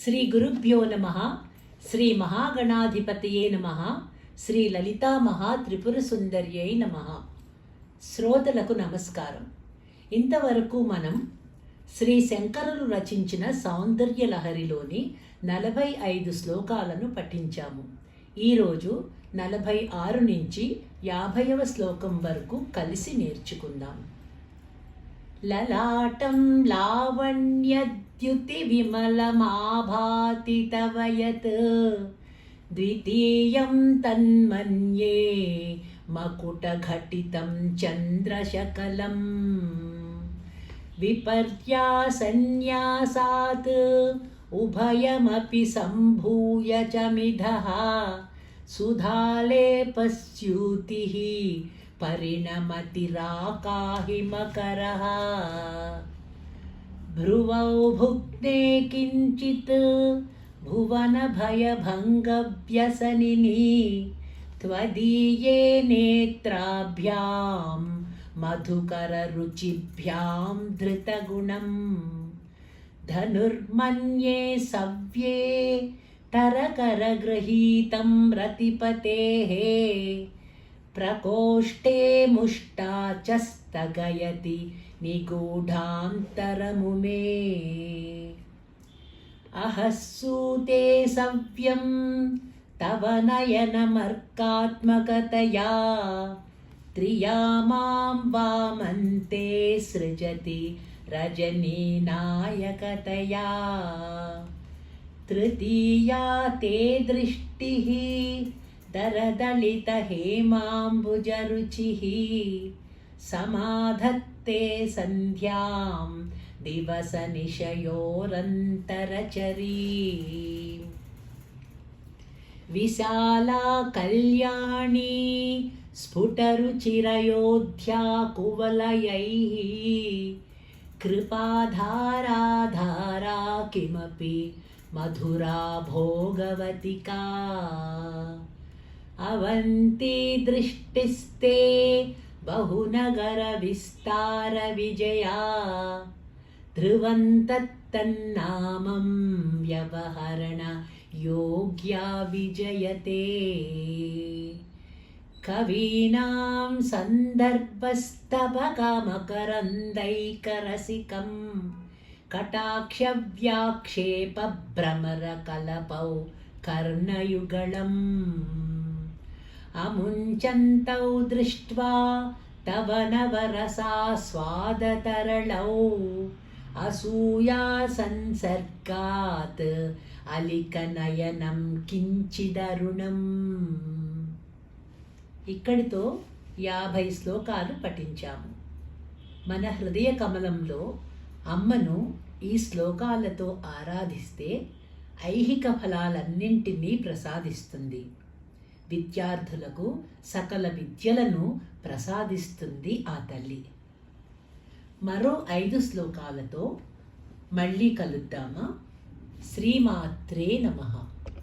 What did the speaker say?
శ్రీ గురుభ్యో నమః. శ్రీ మహాగణాధిపతయే నమః. శ్రీ లలితా మహా త్రిపుర సుందర్యై నమః. శ్రోతలకు నమస్కారం. ఇంతవరకు మనం శ్రీ శంకరులు రచించిన సౌందర్య లహరిలోని 45 శ్లోకాలను పఠించాము. ఈరోజు 46 నుంచి 50వ శ్లోకం వరకు కలిసి నేర్చుకుందాం. లలాటం లావణ్యద్యుతి విమలమాభాతి తవ యత్ ద్వితీయం తన్మన్యే మకుటఘటితం చంద్రశకలం విపర్యాసన్యాసాత్ ఉభయమపి సంభూయ చ మిధః సుధాలేపస్యూతిః పరిణమతిరాకాహిమకరః భ్రువౌ భుగ్నే కించిత్ భువనభయభంగవ్యసనిని త్వదీయే నేత్రాభ్యాం మధుకరరుచిభ్యాం ధృతగుణం ధనుర్మన్యే సవ్యే తరకరగృహీతం రతిపతేః ప్రకోష్ఠే ముష్టా చ స్థగయతి నిగూఢాంతరముమే అహస్సూతే సవ్యం తవ నయనమర్కాత్మకతయా త్రియామాం వామంతే సృజతి రజనీనాయకతయా తృతీయా తే దృష్టిః దరదళిత హేమాంబుజరుచిః సమాధత్తే సంధ్యాం దివస నిశయోరంతరచరీ విశాలా కళ్యాణీ స్ఫుటరుచిరయోధ్యా కువలయైః కృపాధారాధారా కిమపి మధురా భోగవతికా అవంతి దృష్టిస్తే బహునగర విస్తార విజయా ధ్రువంతత్తన్నామం వ్యవహరణ యోగ్యా విజయతే కవీనాం సందర్భస్తపకమకరందైకరసికం కటాక్షవ్యాక్షేప భ్రమరకలపౌ కర్ణయుగళం అముంచంతౌ దృష్ట్వా తవ నవరసాస్వాదతరళౌ అసూయా సంసర్గాత్ అలికనయనం కించిదరుణం. ఇక్కడితో 50 శ్లోకాలు పఠించాము. మన హృదయ కమలంలో అమ్మను ఈ శ్లోకాలతో ఆరాధిస్తే ఐహిక ఫలాలన్నింటినీ ప్రసాదిస్తుంది. విద్యార్థులకు సకల విద్యలను ప్రసాదిస్తుంది ఆ తల్లి. మరో 5 శ్లోకాలతో మళ్ళీ కలుద్దామా? శ్రీమాత్రే నమః.